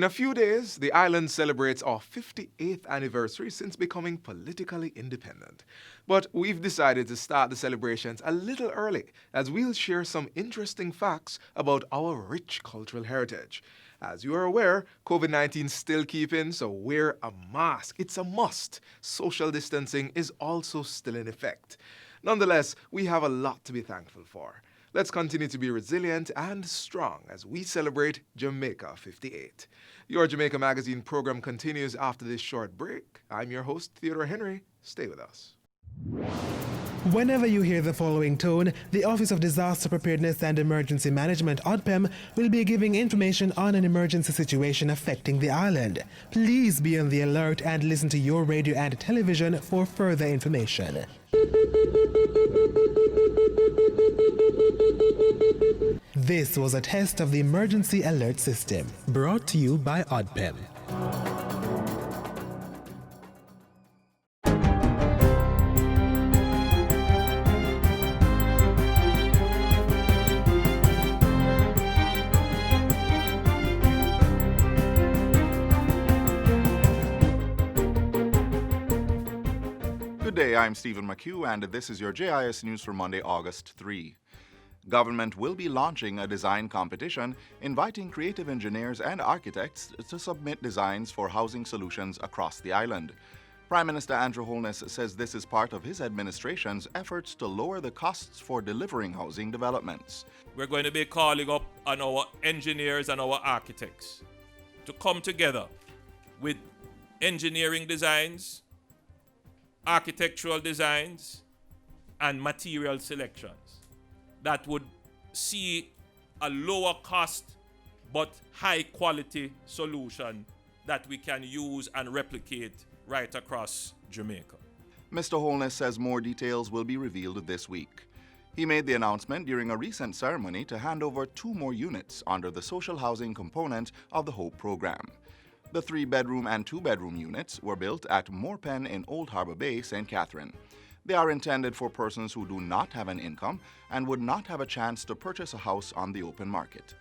In a few days, the island celebrates our 58th anniversary since becoming politically independent. But we've decided to start the celebrations a little early, as we'll share some interesting facts about our rich cultural heritage. As you are aware, COVID-19 is still keeping, so wear a mask. It's a must. Social distancing is also still in effect. Nonetheless, we have a lot to be thankful for. Let's continue to be resilient and strong as we celebrate Jamaica 58. Your Jamaica Magazine program continues after this short break. I'm your host, Theodore Henry. Stay with us. Whenever you hear the following tone, the Office of Disaster Preparedness and Emergency Management, ODPEM, will be giving information on an emergency situation affecting the island. Please be on the alert and listen to your radio and television for further information. This was a test of the emergency alert system, brought to you by ODPEM. Good day, I'm Stephen McHugh, and this is your JIS News for Monday, August 3. Government will be launching a design competition inviting creative engineers and architects to submit designs for housing solutions across the island. Prime Minister Andrew Holness says this is part of his administration's efforts to lower the costs for delivering housing developments. We're going to be calling up on our engineers and our architects to come together with engineering designs, architectural designs, and material selections that would see a lower cost but high quality solution that we can use and replicate right across Jamaica. Mr. Holness says more details will be revealed this week. He made the announcement during a recent ceremony to hand over 2 more units under the social housing component of the HOPE program. The 3-bedroom and 2-bedroom units were built at Moorpen in Old Harbour Bay, St. Catherine. They are intended for persons who do not have an income and would not have a chance to purchase a house on the open market.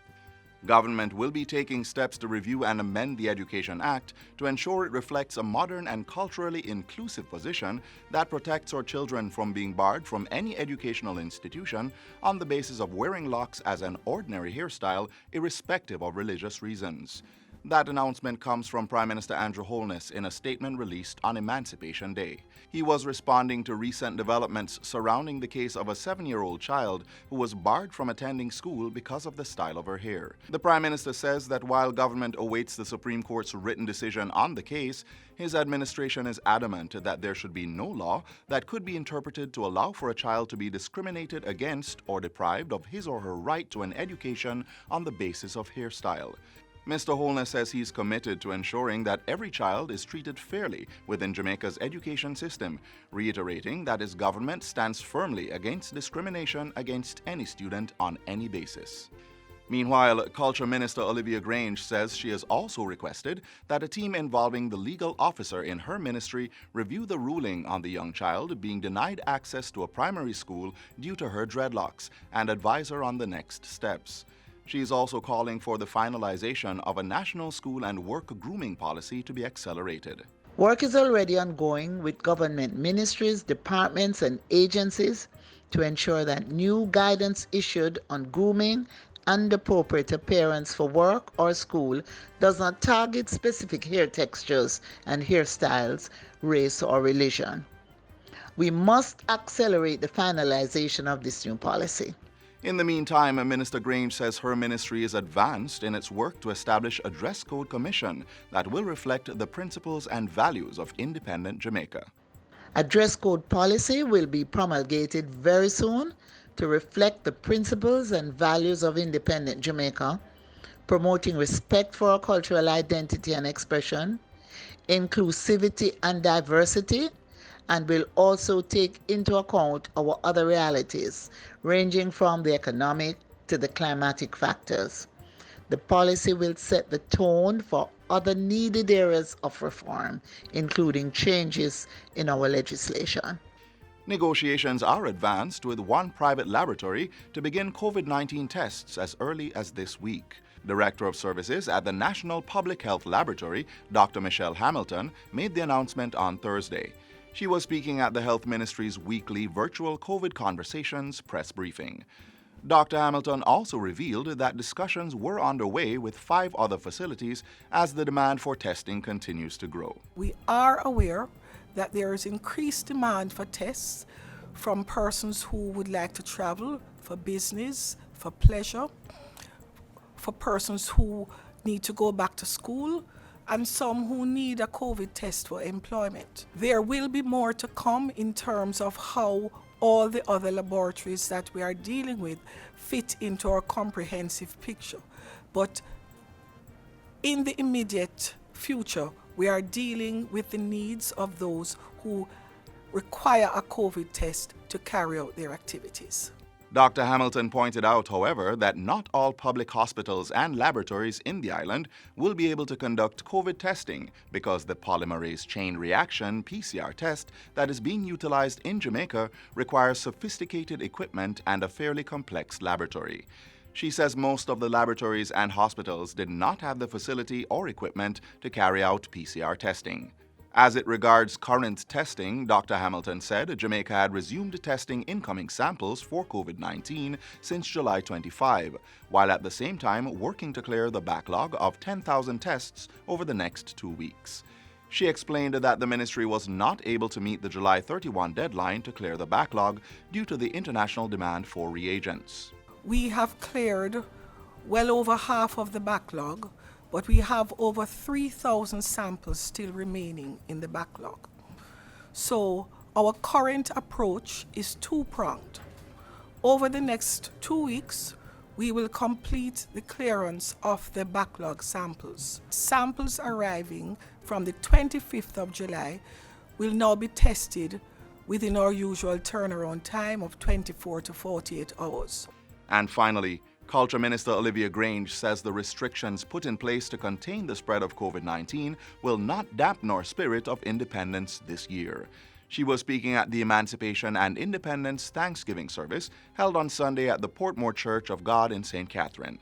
Government will be taking steps to review and amend the Education Act to ensure it reflects a modern and culturally inclusive position that protects our children from being barred from any educational institution on the basis of wearing locks as an ordinary hairstyle, irrespective of religious reasons. That announcement comes from Prime Minister Andrew Holness in a statement released on Emancipation Day. He was responding to recent developments surrounding the case of a 7-year-old child who was barred from attending school because of the style of her hair. The Prime Minister says that while government awaits the Supreme Court's written decision on the case, his administration is adamant that there should be no law that could be interpreted to allow for a child to be discriminated against or deprived of his or her right to an education on the basis of hairstyle. Mr. Holness says he's committed to ensuring that every child is treated fairly within Jamaica's education system, reiterating that his government stands firmly against discrimination against any student on any basis. Meanwhile, Culture Minister Olivia Grange says she has also requested that a team involving the legal officer in her ministry review the ruling on the young child being denied access to a primary school due to her dreadlocks and advise her on the next steps. She is also calling for the finalization of a national school and work grooming policy to be accelerated. Work is already ongoing with government ministries, departments, and agencies to ensure that new guidance issued on grooming and appropriate appearance for work or school does not target specific hair textures and hairstyles, race, or religion. We must accelerate the finalization of this new policy. In the meantime, Minister Grange says her ministry is advanced in its work to establish a dress code commission that will reflect the principles and values of independent Jamaica. A dress code policy will be promulgated very soon to reflect the principles and values of independent Jamaica, promoting respect for our cultural identity and expression, inclusivity and diversity, and will also take into account our other realities, ranging from the economic to the climatic factors. The policy will set the tone for other needed areas of reform, including changes in our legislation. Negotiations are advanced with one private laboratory to begin COVID-19 tests as early as this week. Director of Services at the National Public Health Laboratory, Dr. Michelle Hamilton, made the announcement on Thursday. She was speaking at the Health Ministry's weekly virtual COVID Conversations press briefing. Dr. Hamilton also revealed that discussions were underway with 5 other facilities as the demand for testing continues to grow. We are aware that there is increased demand for tests from persons who would like to travel for business, for pleasure, for persons who need to go back to school, and some who need a COVID test for employment. There will be more to come in terms of how all the other laboratories that we are dealing with fit into our comprehensive picture. But in the immediate future, we are dealing with the needs of those who require a COVID test to carry out their activities. Dr. Hamilton pointed out, however, that not all public hospitals and laboratories in the island will be able to conduct COVID testing because the polymerase chain reaction PCR test that is being utilized in Jamaica requires sophisticated equipment and a fairly complex laboratory. She says most of the laboratories and hospitals did not have the facility or equipment to carry out PCR testing. As it regards current testing, Dr. Hamilton said Jamaica had resumed testing incoming samples for COVID-19 since July 25, while at the same time working to clear the backlog of 10,000 tests over the next 2 weeks. She explained that the ministry was not able to meet the July 31 deadline to clear the backlog due to the international demand for reagents. We have cleared well over half of the backlog, but we have over 3,000 samples still remaining in the backlog. So our current approach is two-pronged. Over the next 2 weeks, we will complete the clearance of the backlog samples. Samples arriving from the 25th of July will now be tested within our usual turnaround time of 24 to 48 hours. And finally, Culture Minister Olivia Grange says the restrictions put in place to contain the spread of COVID-19 will not dampen our spirit of independence this year. She was speaking at the Emancipation and Independence Thanksgiving service held on Sunday at the Portmore Church of God in St. Catherine.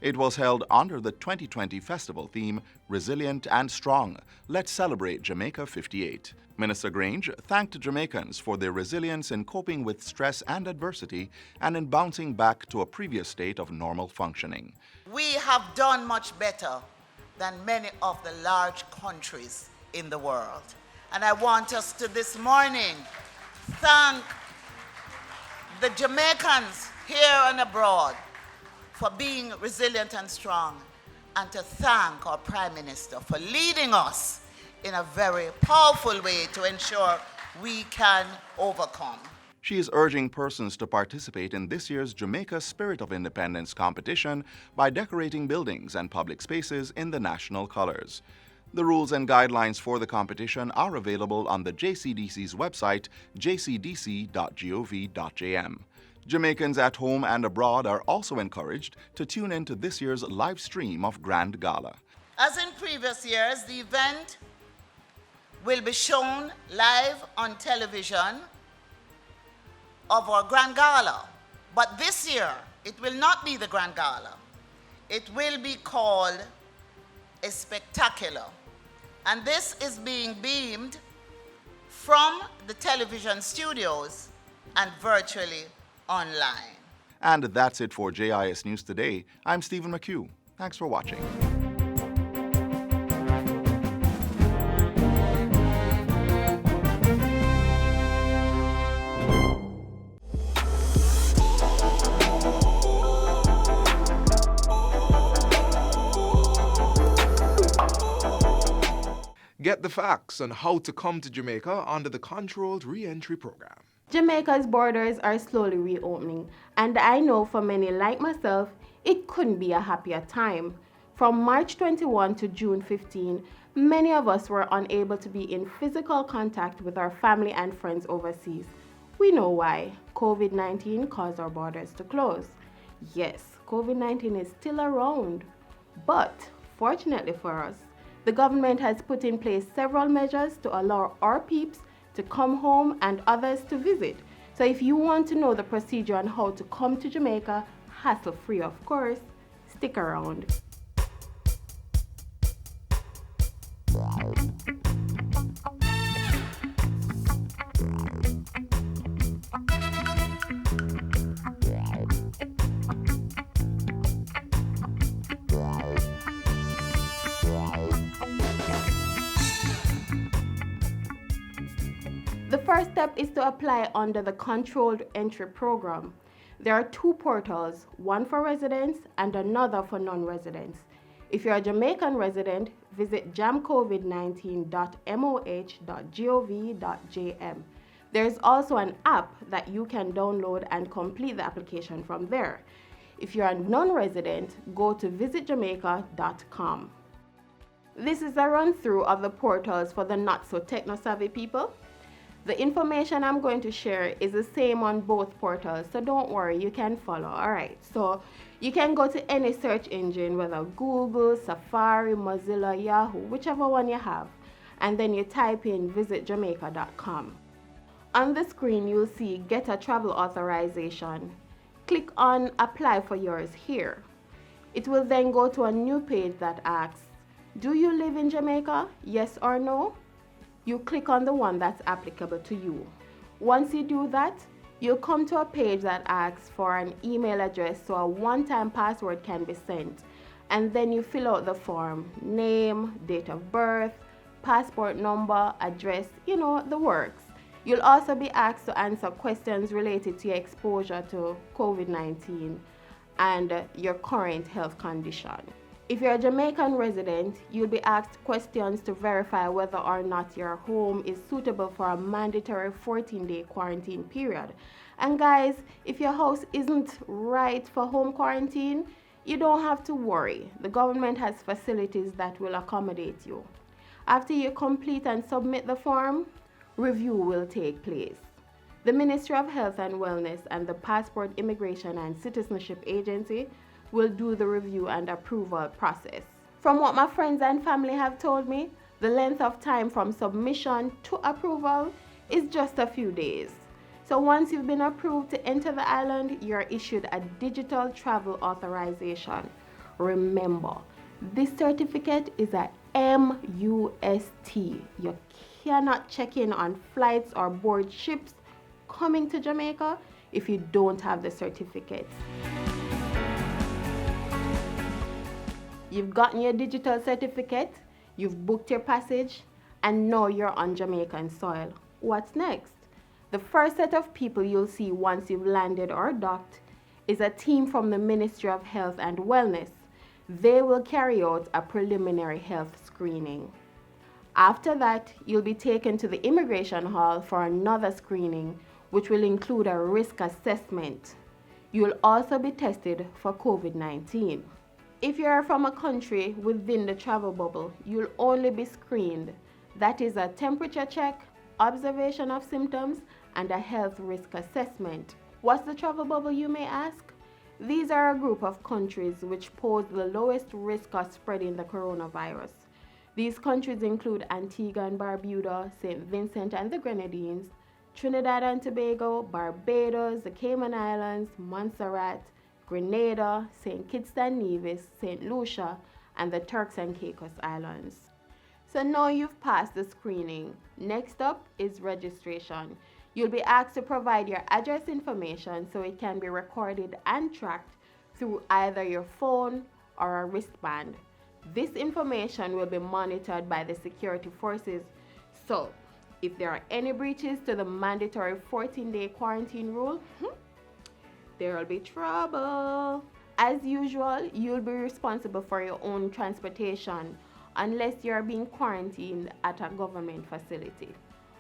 It was held under the 2020 festival theme, Resilient and Strong, Let's Celebrate Jamaica 58. Minister Grange thanked Jamaicans for their resilience in coping with stress and adversity and in bouncing back to a previous state of normal functioning. We have done much better than many of the large countries in the world. And I want us to this morning thank the Jamaicans here and abroad for being resilient and strong, and to thank our Prime Minister for leading us in a very powerful way to ensure we can overcome. She is urging persons to participate in this year's Jamaica Spirit of Independence competition by decorating buildings and public spaces in the national colors. The rules and guidelines for the competition are available on the JCDC's website, jcdc.gov.jm. Jamaicans at home and abroad are also encouraged to tune into this year's live stream of Grand Gala. As in previous years, the event will be shown live on television of our Grand Gala. But this year, it will not be the Grand Gala. It will be called a spectacular. And this is being beamed from the television studios and virtually online. And that's it for JIS News Today. I'm Stephen McHugh. Thanks for watching. Get the facts on how to come to Jamaica under the Controlled Re-Entry Program. Jamaica's borders are slowly reopening, and I know for many like myself, it couldn't be a happier time. From March 21 to June 15, many of us were unable to be in physical contact with our family and friends overseas. We know why. COVID-19 caused our borders to close. Yes, COVID-19 is still around, but fortunately for us, the government has put in place several measures to allow our peeps to come home and others to visit. So if you want to know the procedure on how to come to Jamaica, hassle-free of course, stick around. The first step is to apply under the Controlled Entry Program. There are two portals, one for residents and another for non-residents. If you're a Jamaican resident, visit jamcovid19.moh.gov.jm. There's also an app that you can download and complete the application from there. If you're a non-resident, go to visitjamaica.com. This is a run-through of the portals for the not-so-techno-savvy people. The information I'm going to share is the same on both portals, so don't worry, you can follow. Alright, so you can go to any search engine, whether Google, Safari, Mozilla, Yahoo, whichever one you have, and then you type in visitjamaica.com. On the screen, you'll see Get a Travel Authorization. Click on Apply for yours here. It will then go to a new page that asks, do you live in Jamaica? Yes or no? You click on the one that's applicable to you. Once you do that, you'll come to a page that asks for an email address so a one-time password can be sent. And then you fill out the form, name, date of birth, passport number, address, the works. You'll also be asked to answer questions related to your exposure to COVID-19 and your current health condition. If you're a Jamaican resident, you'll be asked questions to verify whether or not your home is suitable for a mandatory 14-day quarantine period. And guys, if your house isn't right for home quarantine, you don't have to worry. The government has facilities that will accommodate you. After you complete and submit the form, review will take place. The Ministry of Health and Wellness and the Passport, Immigration and Citizenship Agency will do the review and approval process. From what my friends and family have told me, the length of time from submission to approval is just a few days. So once you've been approved to enter the island, you're issued a digital travel authorization. Remember, this certificate is a MUST. You cannot check in on flights or board ships coming to Jamaica if you don't have the certificate. You've gotten your digital certificate, you've booked your passage, and now you're on Jamaican soil. What's next? The first set of people you'll see once you've landed or docked is a team from the Ministry of Health and Wellness. They will carry out a preliminary health screening. After that, you'll be taken to the immigration hall for another screening, which will include a risk assessment. You'll also be tested for COVID-19. If you are from a country within the travel bubble, you'll only be screened. That is a temperature check, observation of symptoms, and a health risk assessment. What's the travel bubble, you may ask? These are a group of countries which pose the lowest risk of spreading the coronavirus. These countries include Antigua and Barbuda, St. Vincent and the Grenadines, Trinidad and Tobago, Barbados, the Cayman Islands, Montserrat, Grenada, St. Kitts and Nevis, St. Lucia, and the Turks and Caicos Islands. So now you've passed the screening. Next up is registration. You'll be asked to provide your address information so it can be recorded and tracked through either your phone or a wristband. This information will be monitored by the security forces. So, if there are any breaches to the mandatory 14-day quarantine rule, there will be trouble. As usual, you'll be responsible for your own transportation unless you're being quarantined at a government facility.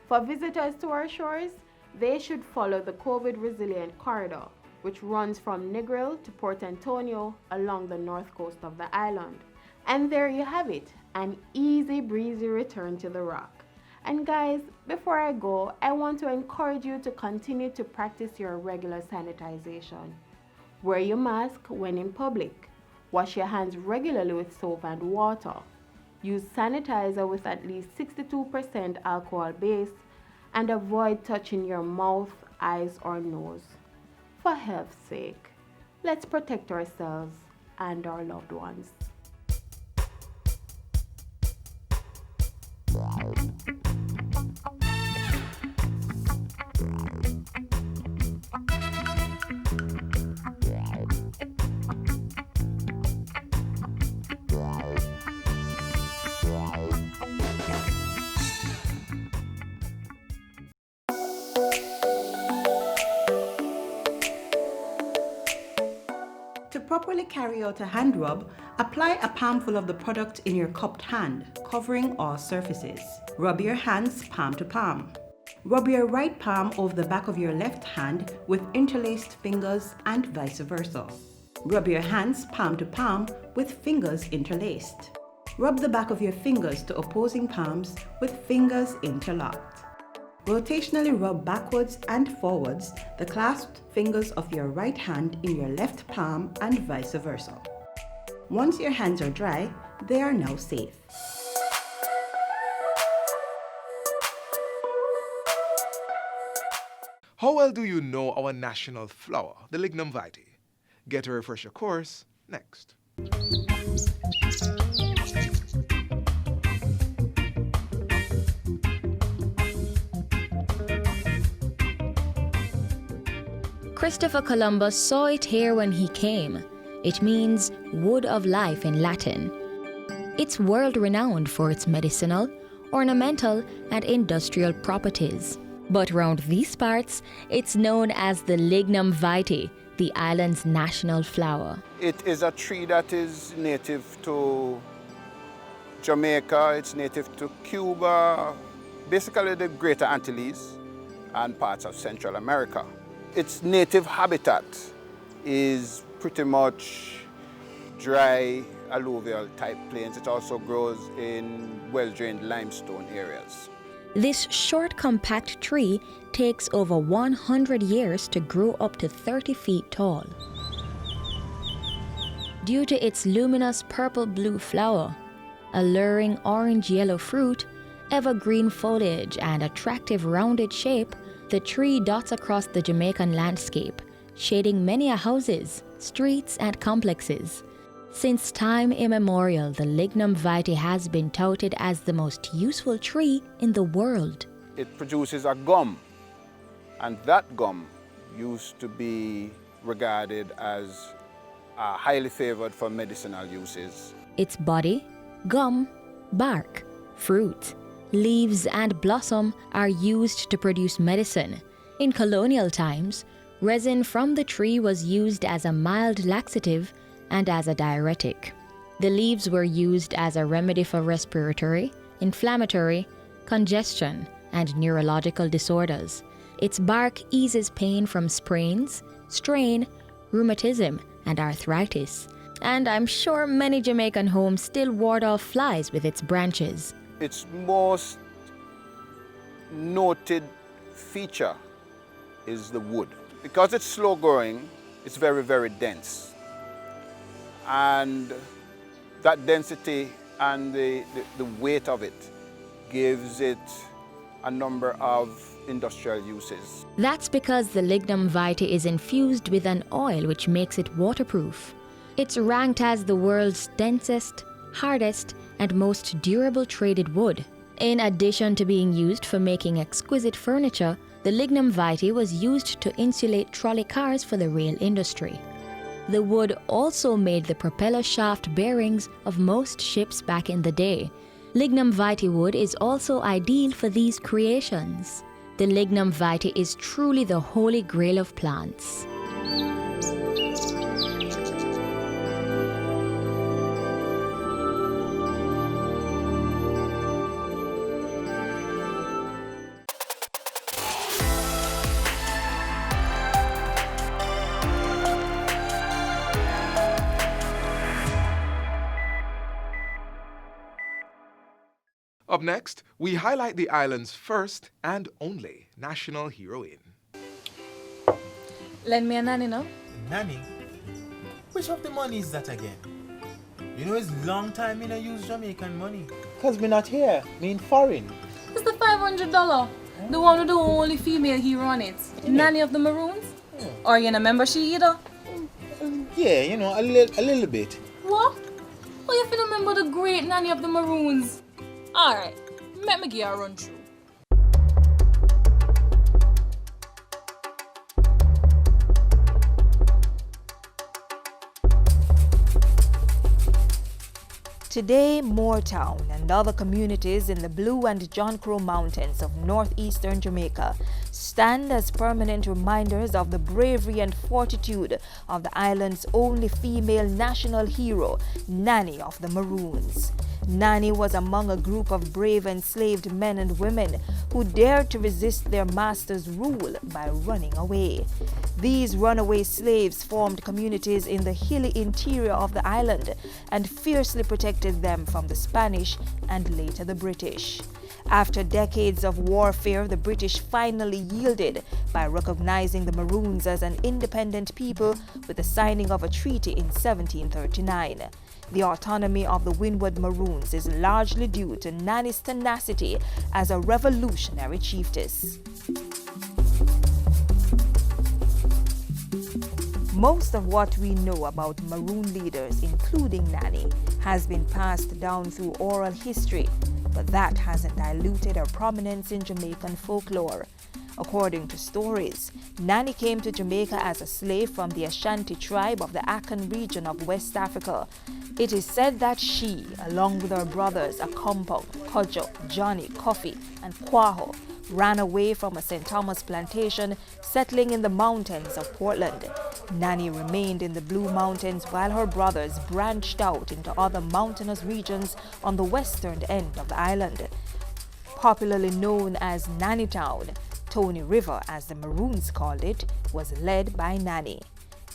For visitors to our shores, they should follow the COVID resilient corridor, which runs from Negril to Port Antonio along the north coast of the island. And there you have it, an easy breezy return to the rock. And guys, before I go, I want to encourage you to continue to practice your regular sanitization. Wear your mask when in public. Wash your hands regularly with soap and water. Use sanitizer with at least 62% alcohol base and avoid touching your mouth, eyes, or nose. For health's sake, let's protect ourselves and our loved ones. properly carry out a hand rub, apply a palmful of the product in your cupped hand, covering all surfaces. Rub your hands palm to palm. Rub your right palm over the back of your left hand with interlaced fingers and vice versa. Rub your hands palm to palm with fingers interlaced. Rub the back of your fingers to opposing palms with fingers interlocked. Rotationally rub backwards and forwards the clasped fingers of your right hand in your left palm and vice versa. Once your hands are dry, they are now safe. How well do you know our national flower, the lignum vitae? Get a refresher course next. Christopher Columbus saw it here when he came. It means wood of life in Latin. It's world-renowned for its medicinal, ornamental, and industrial properties. But round these parts, it's known as the lignum vitae, the island's national flower. It is a tree that is native to Jamaica, it's native to Cuba, basically the Greater Antilles and parts of Central America. Its native habitat is pretty much dry, alluvial type plains. It also grows in well-drained limestone areas. This short, compact tree takes over 100 years to grow up to 30 feet tall. Due to its luminous purple-blue flower, alluring orange-yellow fruit, evergreen foliage, and attractive rounded shape, the tree dots across the Jamaican landscape, shading many houses, streets, and complexes. Since time immemorial, the lignum vitae has been touted as the most useful tree in the world. It produces a gum, and that gum used to be regarded as highly favored for medicinal uses. Its body, gum, bark, fruit, leaves, and blossom are used to produce medicine. In colonial times, resin from the tree was used as a mild laxative and as a diuretic. The leaves were used as a remedy for respiratory, inflammatory, congestion, and neurological disorders. Its bark eases pain from sprains, strain, rheumatism, and arthritis. And I'm sure many Jamaican homes still ward off flies with its branches. Its most noted feature is the wood. Because it's slow growing, it's very, very dense. And that density and the weight of it gives it a number of industrial uses. That's because the lignum vitae is infused with an oil which makes it waterproof. It's ranked as the world's densest, hardest, and most durable traded wood. In addition to being used for making exquisite furniture, the lignum vitae was used to insulate trolley cars for the rail industry. The wood also made the propeller shaft bearings of most ships back in the day. Lignum vitae wood is also ideal for these creations. The lignum vitae is truly the holy grail of plants. Up next, we highlight the island's first and only national heroine. Lend me a nanny now. Nanny? Which of the money is that again? You know it's long time me no use Jamaican money. Cause me not here, me in foreign. It's the $500. The one with the only female hero on it. Nanny of the Maroons? Yeah. Or you not remember she either? Yeah, you know, a little bit. What? Oh, you feel remember the great Nanny of the Maroons? Alright, let me give you a run through. Today, Moortown and other communities in the Blue and John Crow Mountains of northeastern Jamaica stand as permanent reminders of the bravery and fortitude of the island's only female national hero, Nanny of the Maroons. Nanny was among a group of brave enslaved men and women who dared to resist their master's rule by running away. These runaway slaves formed communities in the hilly interior of the island and fiercely protected them from the Spanish and later the British. After decades of warfare, the British finally yielded by recognizing the Maroons as an independent people with the signing of a treaty in 1739. The autonomy of the Windward Maroons is largely due to Nanny's tenacity as a revolutionary chiefess. Most of what we know about Maroon leaders, including Nanny, has been passed down through oral history, but that hasn't diluted her prominence in Jamaican folklore. According to stories, Nanny came to Jamaica as a slave from the Ashanti tribe of the Akan region of West Africa. It is said that she, along with her brothers Akompong, Kojo, Johnny, Coffee, and Kwaho, ran away from a St. Thomas plantation, settling in the mountains of Portland. Nanny remained in the Blue Mountains while her brothers branched out into other mountainous regions on the western end of the island. Popularly known as Nanny Town, Tony River, as the Maroons called it, was led by Nanny.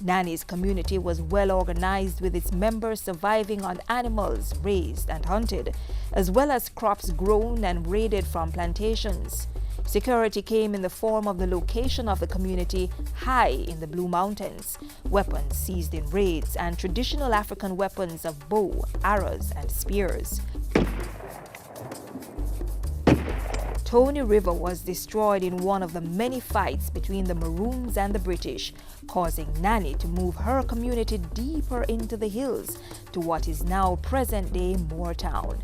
Nanny's community was well organized, with its members surviving on animals raised and hunted, as well as crops grown and raided from plantations. Security came in the form of the location of the community high in the Blue Mountains, weapons seized in raids, and traditional African weapons of bow, arrows, and spears. Tony River was destroyed in one of the many fights between the Maroons and the British, causing Nanny to move her community deeper into the hills to what is now present-day Moortown.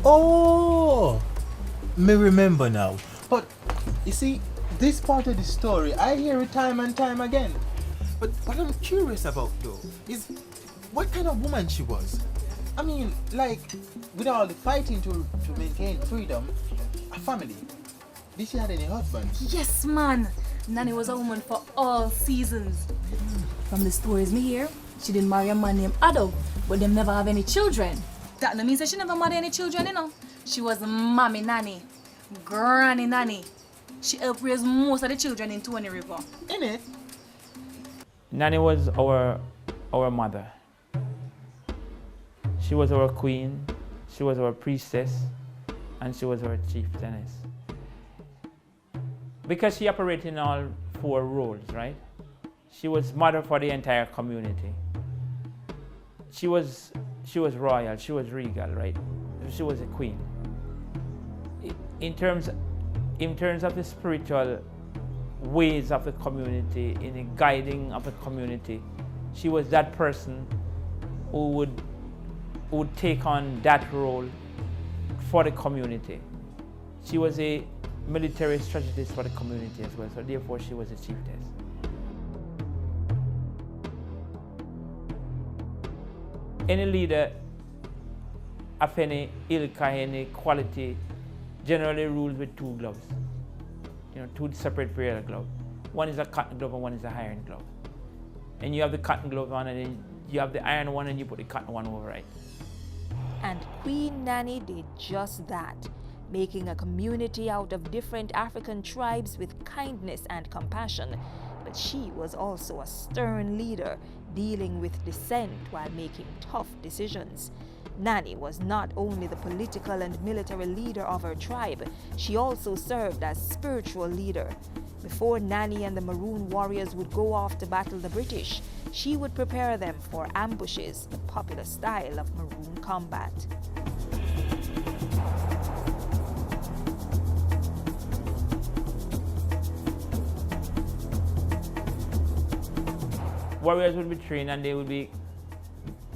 Oh, me remember now. But you see, this part of the story, I hear it time and time again. But what I'm curious about though is what kind of woman she was. I mean, like, with all the fighting to maintain freedom, a family. Did she have any husbands? Yes, man. Nanny was a woman for all seasons. From the stories me hear, she didn't marry a man named Ado, but them never have any children. That no means that she never married any children, you know. She was mommy nanny, granny nanny. She helped raise most of the children in Tony River. Innit? Nanny was our mother. She was our queen, she was our priestess, and she was our chieftainess. Because she operated in all four roles, right? She was mother for the entire community. She was royal, she was regal, right? She was a queen. In terms of the spiritual ways of the community, in the guiding of the community, she was that person who would take on that role for the community. She was a military strategist for the community as well, so therefore she was a chiefess. Any leader of any ilk or any quality generally rules with two gloves. You know, two separate pair of gloves. One is a cotton glove and one is a iron glove. And you have the cotton glove on, and then you have the iron one, and you put the cotton one over it. And Queen Nanny did just that, making a community out of different African tribes with kindness and compassion. But she was also a stern leader, dealing with dissent while making tough decisions. Nanny was not only the political and military leader of her tribe, she also served as spiritual leader. Before Nanny and the Maroon warriors would go off to battle the British, she would prepare them for ambushes, the popular style of Maroon combat. Warriors would be trained, and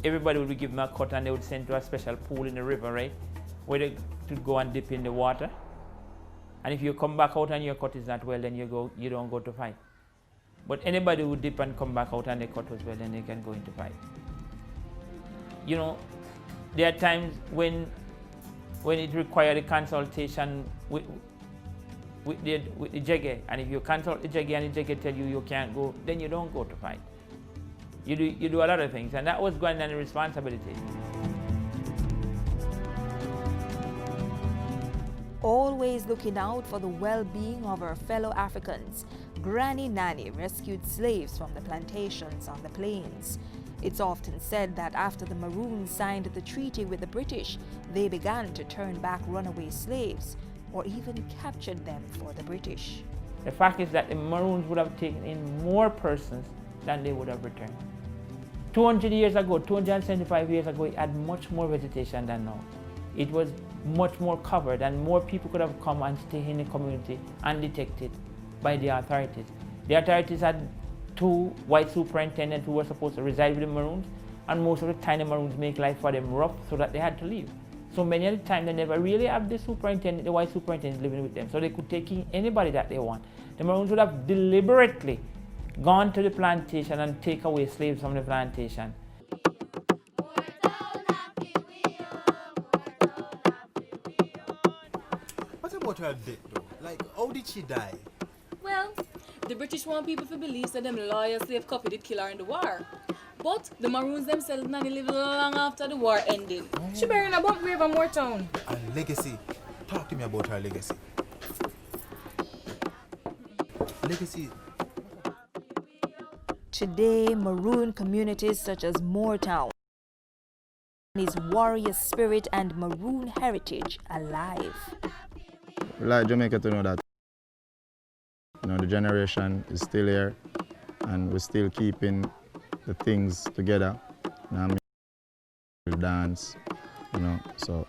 everybody would be given a cut, and they would send to a special pool in the river, right? Where they could go and dip in the water. And if you come back out and your cut is not well, then you don't go to fight. But anybody who dip and come back out and they cut as well, then they can go into fight. You know, there are times when it requires a consultation with the jege, and if you consult the jege and the jege tell you can't go, then you don't go to fight. You do a lot of things, and that was going on the responsibility. Always looking out for the well-being of her fellow Africans, Granny Nanny rescued slaves from the plantations on the plains. It's often said that after the Maroons signed the treaty with the British, they began to turn back runaway slaves, or even captured them for the British. The fact is that the Maroons would have taken in more persons than they would have returned. 200 years ago, 275 years ago, it had much more vegetation than now. It was much more covered, and more people could have come and stay in the community undetected by the authorities. The authorities had 2 white superintendents who were supposed to reside with the Maroons, and most of the time the Maroons make life for them rough, so that they had to leave. So many of the time they never really have the superintendent, the white superintendent living with them, so they could take in anybody that they want. The Maroons would have deliberately gone to the plantation and take away slaves from the plantation. What about her death though? Like, how did she die? Well, the British want people to believe that them loyal slave copy did kill her in the war. But the Maroons themselves Nanny lived long after the war ended. She buried in a bump grave in Moortown. A legacy. Talk to me about her legacy. Legacy. Today, Maroon communities such as Moortown is warrior spirit and Maroon heritage alive. We like Jamaica to know that the generation is still here and we're still keeping the things together. We dance, so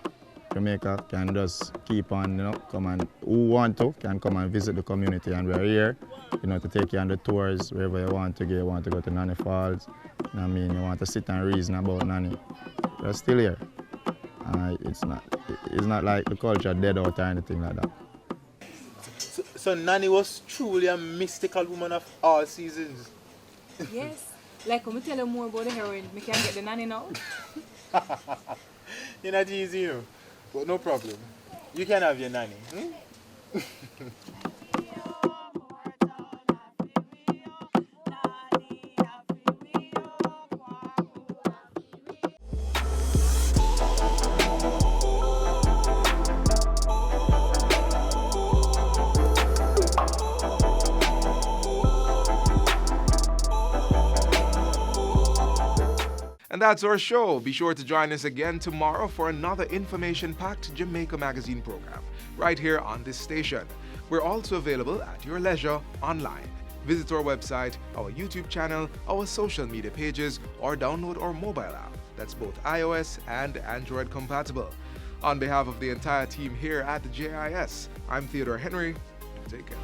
Jamaica can just keep on, come and who want to can come and visit the community, and we're here, to take you on the tours wherever you want to go. You want to go to Nanny Falls, you want to sit and reason about Nanny. We're still here. It's not like the culture dead out or anything like that. So Nanny was truly a mystical woman of all seasons. Yes. Like when we tell you more about the heroine, we can get the Nanny now. You're not easy, but no problem. You can have your Nanny. And that's our show. Be sure to join us again tomorrow for another information-packed Jamaica Magazine program, right here on this station. We're also available at your leisure online. Visit our website, our YouTube channel, our social media pages, or download our mobile app. That's both iOS and Android compatible. On behalf of the entire team here at the JIS, I'm Theodore Henry. Take care.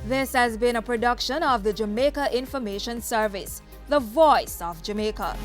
This has been a production of the Jamaica Information Service, the voice of Jamaica.